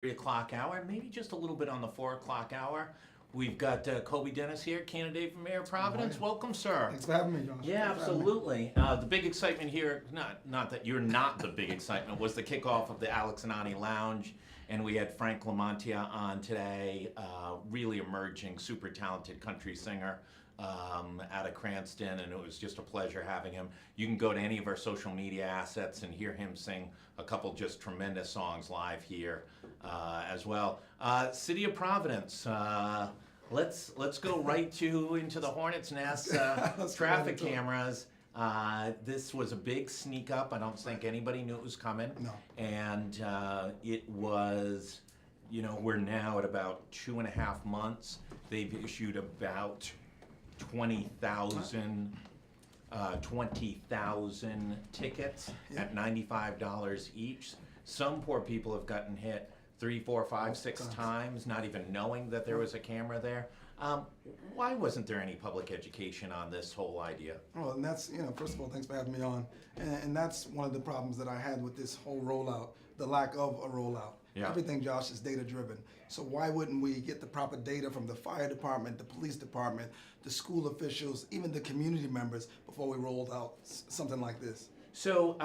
3 o'clock hour, maybe just a little bit on the 4 o'clock hour. We've got Kobi Dennis here, candidate for mayor of Providence. Welcome, sir. Thanks for having me, Josh. Yeah, Thanks for having me. absolutely. The big excitement here, not that you're not the big excitement, was the kickoff of the Alex and Ani Lounge, and we had Frank Lamontia on today, really emerging, super talented country singer out of Cranston, and it was just a pleasure having him. You can go to any of our social media assets and hear him sing a couple just tremendous songs live here as well. City of Providence. Let's go right into the hornet's nest. Traffic cameras. This was a big sneak up. I don't think anybody knew it was coming. No. And it was, we're now at about 2.5 months. They've issued about 20,000 tickets at $95 each. Some poor people have gotten hit 3, 4, 5, 6 times, not even knowing that there was a camera there. Why wasn't there any public education on this whole idea? Well, and that's, first of all, thanks for having me on. And that's one of the problems that I had with this whole rollout, the lack of a rollout. Yeah. Everything, Josh, is data driven. So why wouldn't we get the proper data from the fire department, the police department, the school officials, even the community members before we rolled out something like this? So,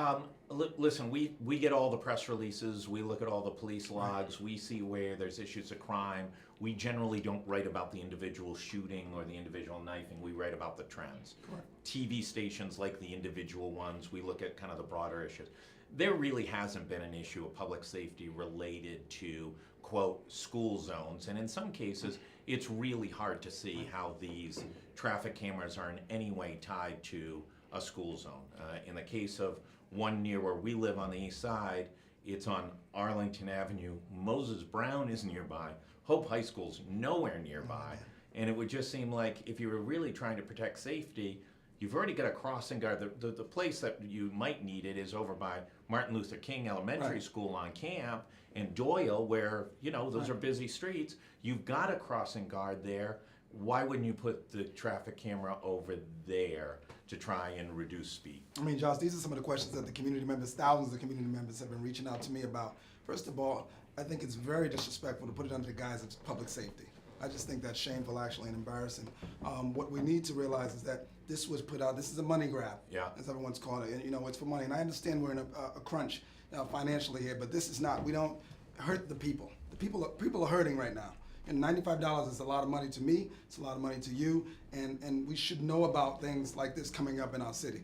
listen, we get all the press releases, we look at all the police logs, we see where there's issues of crime. We generally don't write about the individual shooting or the individual knifing, we write about the trends. Correct. TV stations like the individual ones, we look at kind of the broader issues. There really hasn't been an issue of public safety related to, quote, school zones, and in some cases, it's really hard to see how these traffic cameras are in any way tied to a school zone. In the case of one near where we live on the east side, it's on Arlington Avenue. Moses Brown is nearby. Hope High School's nowhere nearby. And it would just seem like if you were really trying to protect safety, you've already got a crossing guard. The place that you might need it is over by Martin Luther King Elementary School on Camp and Doyle, where, those are busy streets. You've got a crossing guard there. Why wouldn't you put the traffic camera over there to try and reduce speed? I mean, Josh, these are some of the questions that the community members, thousands of community members have been reaching out to me about. First of all, I think it's very disrespectful to put it under the guise of public safety. I just think that's shameful, actually, and embarrassing. What we need to realize is that this was put out, this is a money grab, as everyone's calling it, and it's for money. And I understand we're in a crunch financially here, but this is not, we don't hurt the people. People are hurting right now. And $95 is a lot of money to me, it's a lot of money to you, and we should know about things like this coming up in our city.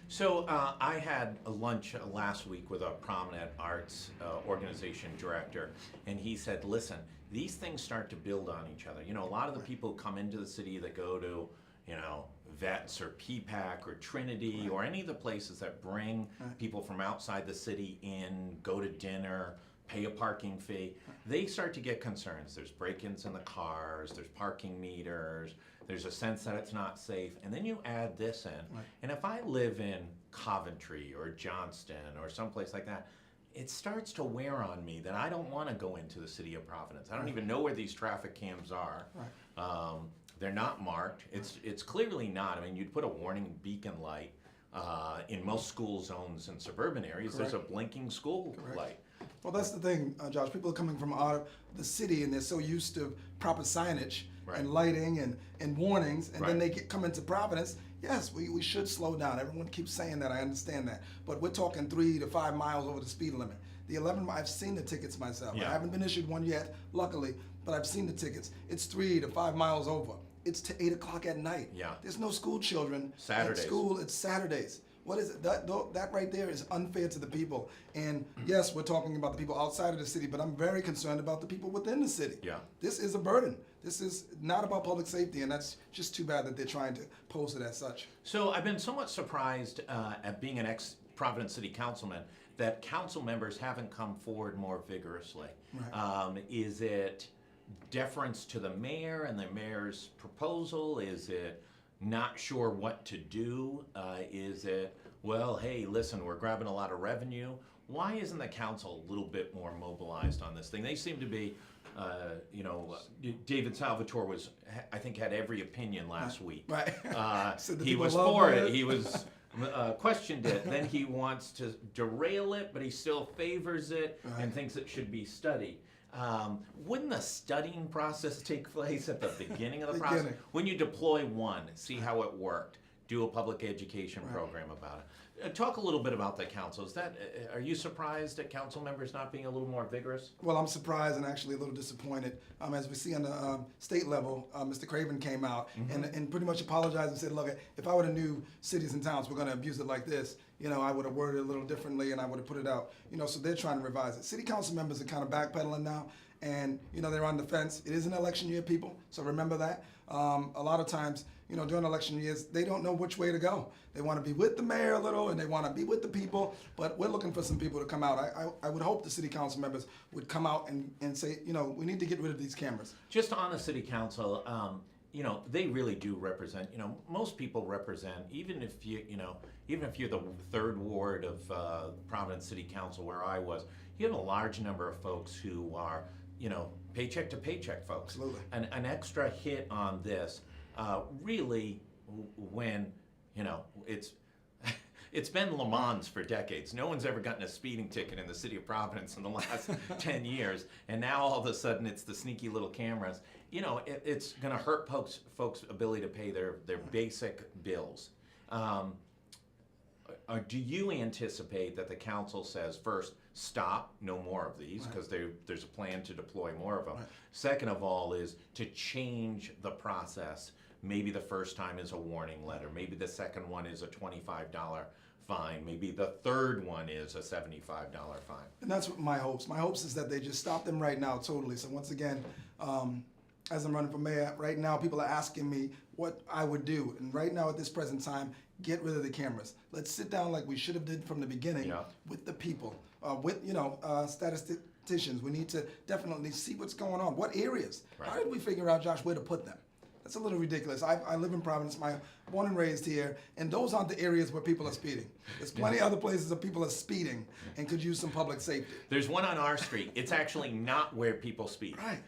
So I had a lunch last week with a prominent arts organization director, and he said, listen, these things start to build on each other. A lot of the people come into the city that go to, Vets or PPAC or Trinity or any of the places that bring people from outside the city in, go to dinner, pay a parking fee, they start to get concerns. There's break-ins in the cars, there's parking meters, there's a sense that it's not safe, and then you add this in. And if I live in Coventry or Johnston or someplace like that, it starts to wear on me that I don't want to go into the city of Providence. I don't even know where these traffic cams are. They're not marked. It's clearly not. I mean, you'd put a warning beacon light in most school zones in suburban areas. There's a blinking school light. Well, that's the thing, Josh. People are coming from out of the city, and they're so used to proper signage and lighting and warnings, and then they come into Providence. Yes, we should slow down. Everyone keeps saying that. I understand that. But we're talking 3 to 5 miles over the speed limit. The 11, I've seen the tickets myself. I haven't been issued one yet, luckily, but I've seen the tickets. It's 3 to 5 miles over. It's to 8 o'clock at night. There's no school children at school. It's Saturdays. What is it? That right there is unfair to the people. And yes, we're talking about the people outside of the city, but I'm very concerned about the people within the city. This is a burden. This is not about public safety, and that's just too bad that they're trying to pose it as such. So I've been somewhat surprised at being an ex-Providence City Councilman that council members haven't come forward more vigorously. Is it deference to the mayor and the mayor's proposal? Is it not sure what to do? Is it, well, hey, listen, we're grabbing a lot of revenue. Why isn't the council a little bit more mobilized on this thing? They seem to be, David Salvatore was, I think, had every opinion last week. So he was for it. He was questioned it. Then he wants to derail it, but he still favors it and thinks it should be studied. Wouldn't the studying process take place at the beginning of the process? Beginning. When you deploy one, see how it worked, do a public education program about it. Talk a little bit about the council. Are you surprised at council members not being a little more vigorous? Well, I'm surprised and actually a little disappointed. As we see on the state level, Mr. Craven came out and pretty much apologized and said, look, if I would have knew cities and towns were going to abuse it like this, I would have worded it a little differently and I would have put it out. So they're trying to revise it. City council members are kind of backpedaling now, and they're on the fence. It is an election year, people, so remember that. A lot of times, during election years, they don't know which way to go. They want to be with the mayor a little, and they want to be with the people, but we're looking for some people to come out. I would hope the city council members would come out and say, we need to get rid of these cameras. Just on the city council, they really do represent, most people represent, even if you're the third ward of Providence City Council where I was, you have a large number of folks who are, paycheck to paycheck folks. Absolutely. An extra hit on this, really, when, it's been Le Mans for decades. No one's ever gotten a speeding ticket in the city of Providence in the last 10 years. And now all of a sudden it's the sneaky little cameras. It's going to hurt folks' ability to pay their basic bills. Do you anticipate that the council says, first, stop, no more of these, because there's a plan to deploy more of them. Right. Second of all is to change the process. Maybe the first time is a warning letter. Maybe the second one is a $25 fine. Maybe the third one is a $75 fine. And that's what my hopes. My hopes is that they just stop them right now totally. So once again, as I'm running for mayor, right now people are asking me what I would do. And right now at this present time, get rid of the cameras. Let's sit down like we should have did from the beginning with the people, with statisticians. We need to definitely see what's going on. What areas? Right. How did we figure out, Josh, where to put them? That's a little ridiculous. I live in Providence, born and raised here, and those aren't the areas where people are speeding. There's plenty of other places where people are speeding and could use some public safety. There's one on our street. It's actually not where people speed. Right.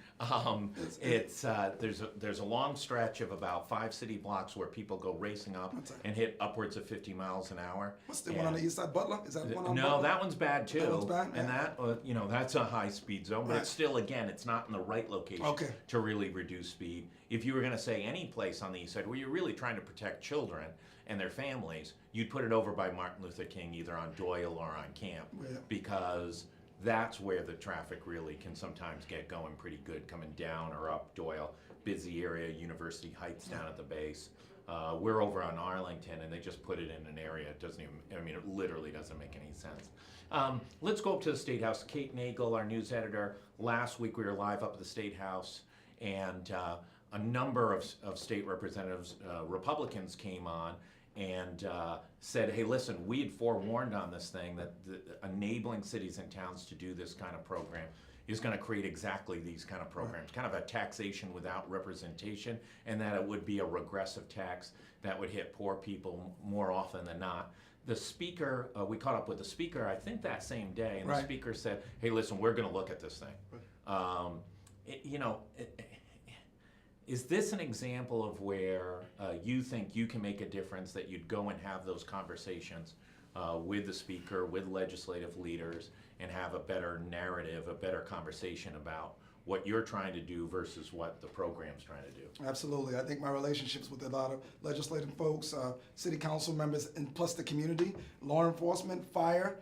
There's a long stretch of about 5 city blocks where people go racing up and hit upwards of 50 miles an hour. What's the one on the east side, Butler? Is that one on No, Butler? that one's bad too. That one's bad? And that's a high speed zone, but it's still, again, it's not in the right location to really reduce speed. If you were going to say any place on the east side where you're really trying to protect children and their families, you'd put it over by Martin Luther King, either on Doyle or on Camp, because that's where the traffic really can sometimes get going pretty good, coming down or up Doyle. Busy area, University Heights down at the base. We're over on Arlington, and they just put it in an area. It doesn't even, it literally doesn't make any sense. Let's go up to the State House. Kate Nagel, our news editor. Last week we were live up at the State House, and a number of state representatives, Republicans, came on and said, hey, listen, we had forewarned on this thing that enabling cities and towns to do this kind of program is going to create exactly these kind of programs, kind of a taxation without representation, and that it would be a regressive tax that would hit poor people more often than not. The speaker, we caught up with the speaker, I think that same day, and the speaker said, hey, listen, we're going to look at this thing. Is this an example of where you think you can make a difference, that you'd go and have those conversations with the speaker, with legislative leaders, and have a better narrative, a better conversation about what you're trying to do versus what the program's trying to do? Absolutely. I think my relationships with a lot of legislative folks, city council members, and plus the community, law enforcement, fire,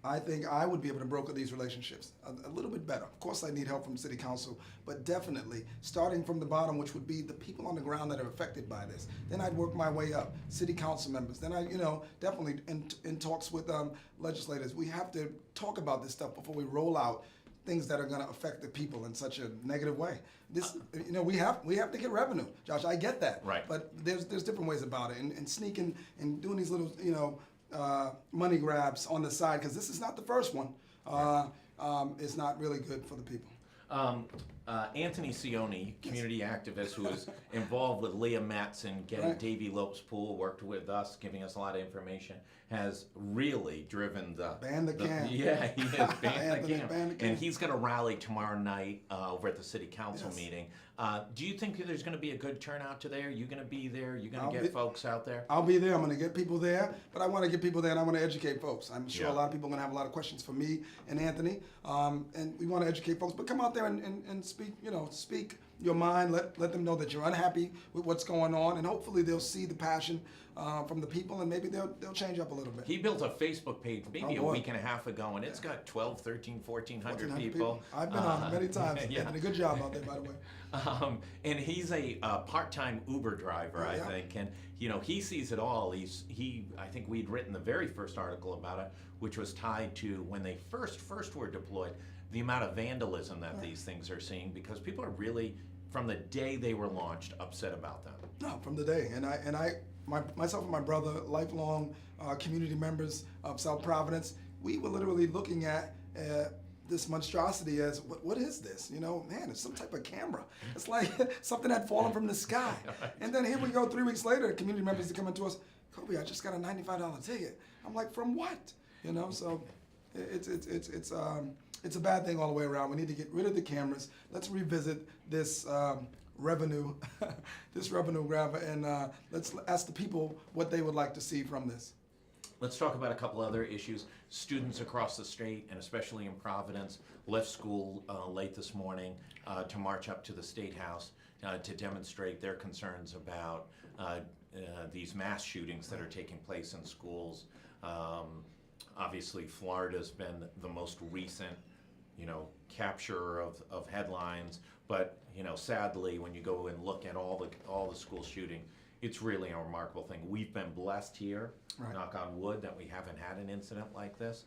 I think I would be able to broker these relationships a little bit better. Of course, I need help from city council, but definitely starting from the bottom, which would be the people on the ground that are affected by this. Then I'd work my way up, city council members. Then I, definitely in talks with legislators. We have to talk about this stuff before we roll out things that are going to affect the people in such a negative way. This, we have to get revenue, Josh. I get that. Right. But there's different ways about it, and sneaking and doing these little, money grabs on the side, because this is not the first one. It's not really good for the people. Anthony Cioni, community activist who was involved with Leah Metz and getting Right. Davy Lopes Pool, worked with us, giving us a lot of information, has really driven the... Ban the can. Yeah, he has banned the Anthony, can. ban the can. And he's going to rally tomorrow night over at the city council Yes. meeting. Do you think there's going to be a good turnout today? Are you going to be there? Are you going I'll to get be- folks out there? I'll be there. I'm going to get people there, but I want to get people there and I want to educate folks. I'm sure Yeah. a lot of people are going to have a lot of questions for me and Anthony, and we want to educate folks. But come out there and speak, speak your mind. Let them know that you're unhappy with what's going on, and hopefully they'll see the passion from the people, and maybe they'll change up a little bit. He built a Facebook page maybe Oh, a boy. week and a half ago, and it's got 12, 13, 1,400 1,400 people. I've been on it many times. Yeah. Anthony, good job out there, by the way. And he's a part-time Uber driver, I Yeah. think, and he sees it all. I think we'd written the very first article about it, which was tied to when they first were deployed, the amount of vandalism that these things are seeing, because people are really, from the day they were launched, upset about them. No, from the day, myself and my brother, lifelong community members of South Providence, we were literally looking at this monstrosity as what is this? Man, it's some type of camera. It's like something had fallen from the sky. And then here we go 3 weeks later, community members are coming to us, Kobi, I just got a $95 ticket. I'm like, from what? So it's a bad thing all the way around. We need to get rid of the cameras. Let's revisit this revenue, this revenue grab, and let's ask the people what they would like to see from this. Let's talk about a couple other issues. Students across the state, and especially in Providence, left school late this morning to march up to the State House to demonstrate their concerns about these mass shootings that are taking place in schools. Obviously, Florida's been the most recent, capture of headlines. But sadly, when you go and look at all the school shooting, it's really a remarkable thing. We've been blessed here, Right. knock on wood, that we haven't had an incident like this.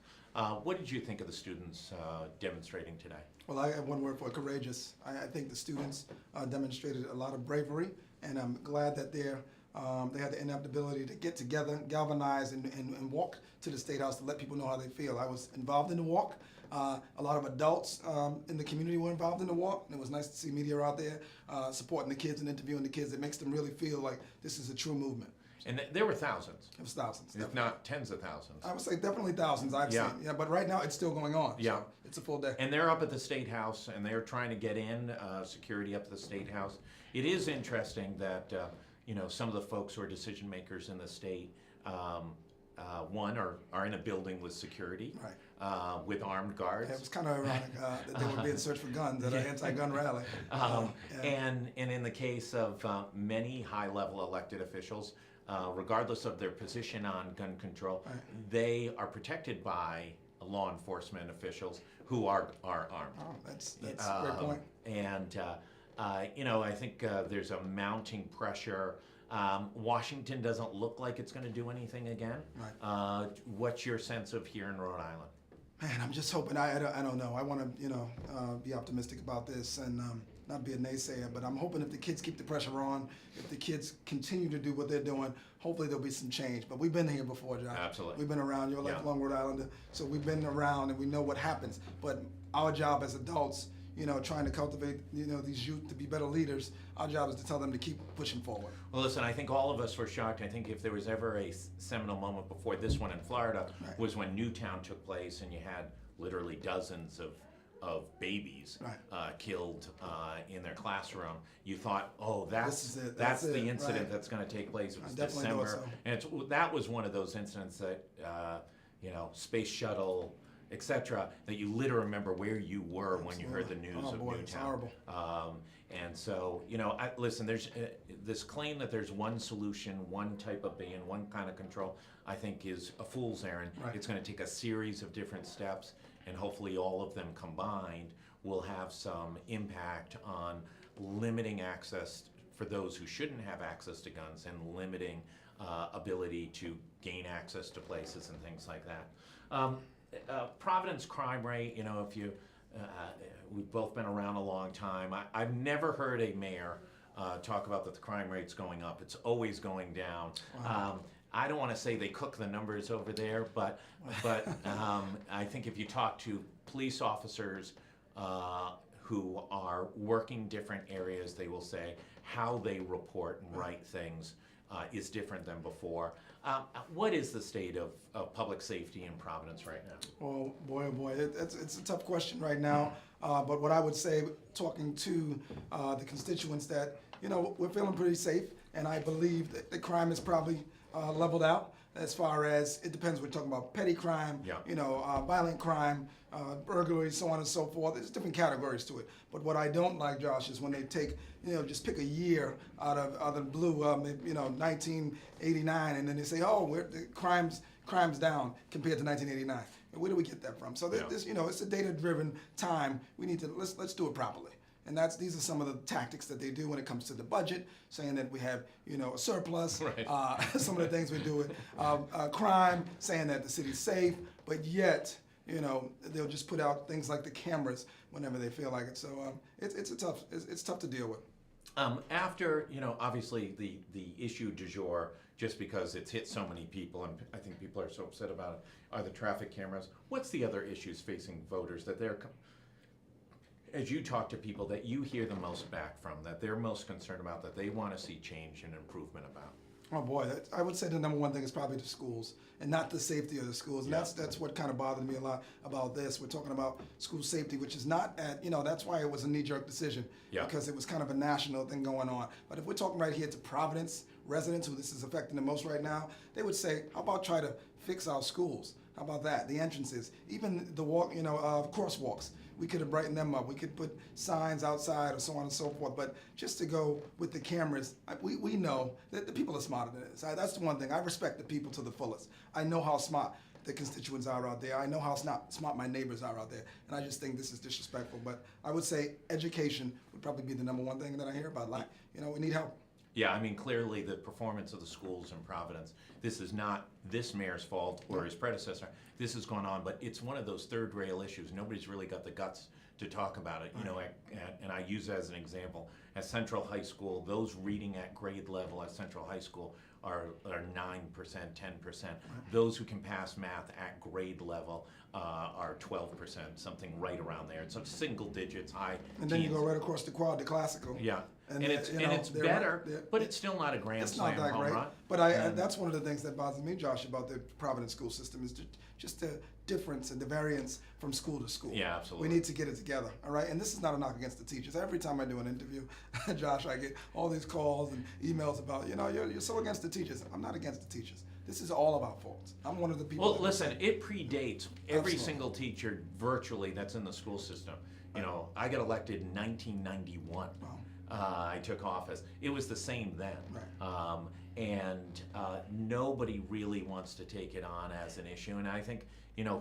What did you think of the students demonstrating today? Well, I have one word for it, courageous. I think the students demonstrated a lot of bravery, and I'm glad that they had the inability to get together, galvanize, and walk to the State House to let people know how they feel. I was involved in the walk. A lot of adults in the community were involved in the walk, and it was nice to see media out there supporting the kids and interviewing the kids. It makes them really feel like this is a true movement. And there were thousands, It was thousands. if not tens of thousands. I would say definitely thousands I've Yeah. seen. Yeah, but right now it's still going on. So Yeah. it's a full day. And they're up at the State House, and they're trying to get in, security up at the State House. It is interesting that, some of the folks who are decision makers in the state, one, are in a building with security, Right. with armed guards. It was kind of ironic that they were being searched for guns at an anti-gun rally. Yeah. And in the case of many high-level elected officials, regardless of their position on gun control, Right. they are protected by law enforcement officials who are armed. Oh, that's a great point. And I think there's a mounting pressure. Washington doesn't look like it's going to do anything again. Right. What's your sense of here in Rhode Island? Man, I'm just hoping. I don't know. I want to be optimistic about this and not be a naysayer. But I'm hoping if the kids keep the pressure on, if the kids continue to do what they're doing, hopefully there'll be some change. But we've been here before, John. Absolutely. We've been around. You're a Yeah. lifelong Rhode Islander, so we've been around and we know what happens. But our job as adults, trying to cultivate, these youth to be better leaders, our job is to tell them to keep pushing forward. Well, listen, I think all of us were shocked. I think if there was ever a seminal moment before this one in Florida, Right. was when Newtown took place and you had literally dozens of babies Right. killed in their classroom. You thought, oh, This is it. that's That's the it. incident Right. that's going to take place. It was definitely December, thought so. and that was one of those incidents that space shuttle, etc., that you literally remember where you were when you heard the news Oh, of boy, it's Newtown. horrible. And so, listen, there's this claim that there's one solution, one type of ban, one kind of control, I think is a fool's errand. Right. It's going to take a series of different steps, and hopefully all of them combined will have some impact on limiting access for those who shouldn't have access to guns and limiting ability to gain access to places and things like that. Providence crime rate, if you, we've both been around a long time. I've never heard a mayor talk about that the crime rate's going up. It's always going down. Wow. I don't want to say they cook the numbers over there, but I think if you talk to police officers who are working different areas. They will say how they report and write things is different than before. What is the state of public safety in Providence right now? Oh boy, it's a tough question right now. But what I would say, talking to the constituents, that we're feeling pretty safe, and I believe that the crime is probably leveled out. As far as it depends, we're talking about petty crime, violent crime, burglary, so on and so forth. There's different categories to it. But what I don't like, Josh, is when they take, just pick a year out of the blue, 1989, and then they say, oh, the crime's down compared to 1989. And where do we get that from? So this, it's a data-driven time. We need to let's do it properly. And these are some of the tactics that they do when it comes to the budget, saying that we have, a surplus. Right. Some of the things we do with crime, saying that the city's safe, but yet, they'll just put out things like the cameras whenever they feel like it. So it's tough to deal with. After, obviously the issue du jour, just because it's hit so many people, and I think people are so upset about it, are the traffic cameras. What's the other issues facing voters that as you talk to people, that you hear the most back from, that they're most concerned about, that they want to see change and improvement about? Oh boy, I would say the number one thing is probably the schools, and not the safety of the schools. And that's what kind of bothered me a lot about this. We're talking about school safety, which is not at, that's why it was a knee-jerk decision, because it was kind of a national thing going on. But if we're talking right here to Providence residents, who this is affecting the most right now, they would say, how about try to fix our schools? How about that? The entrances, even the crosswalks. We could have brightened them up. We could put signs outside or so on and so forth. But just to go with the cameras, we know that the people are smarter than this. That's the one thing. I respect the people to the fullest. I know how smart the constituents are out there. I know how smart my neighbors are out there. And I just think this is disrespectful. But I would say education would probably be the number one thing that I hear about. Like, we need help. Yeah, I mean, clearly the performance of the schools in Providence, this is not this mayor's fault or his predecessor. This has gone on, but it's one of those third rail issues. Nobody's really got the guts to talk about it. And I use as an example, at Central High School, those reading at grade level at Central High School are 9%, 10%. Those who can pass math at grade level are 12%, something right around there. It's single digits, high And then teens. you go right across the quad to classical. Yeah. And it's better, but it's still not a grand slam home run. But that's one of the things that bothers me, Josh, about the Providence school system is just the difference and the variance from school to school. Yeah, absolutely. We need to get it together, all right? And this is not a knock against the teachers. Every time I do an interview, Josh, I get all these calls and emails about, you're so against the teachers. I'm not against the teachers. This is all of our faults. I'm one of the people. Well, listen, it predates every single teacher virtually that's in the school system. I got elected in 1991. Wow. I took office. It was the same then. Right. And nobody really wants to take it on as an issue. And I think,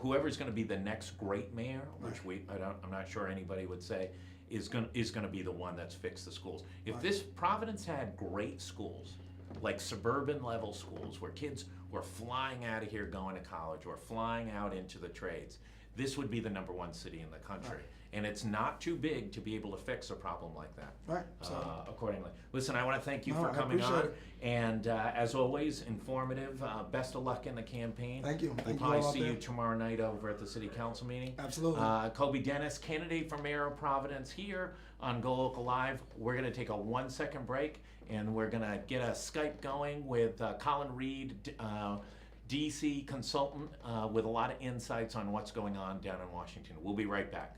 whoever's going to be the next great mayor, which I'm not sure anybody would say, is going to be the one that's fixed the schools. If this Providence had great schools, like suburban level schools where kids were flying out of here going to college or flying out into the trades, this would be the number one city in the country. Right. And it's not too big to be able to fix a problem like that. Right. Accordingly. Listen, I want to thank you for coming on. It. And as always, informative. Best of luck in the campaign. Thank you. We'll probably see you tomorrow night over at the City Council meeting. Absolutely. Kobi Dennis, candidate for Mayor of Providence, here on GoLocal Live. We're going to take a 1-second break, and we're going to get a Skype going with Colin Reed, DC consultant, with a lot of insights on what's going on down in Washington. We'll be right back.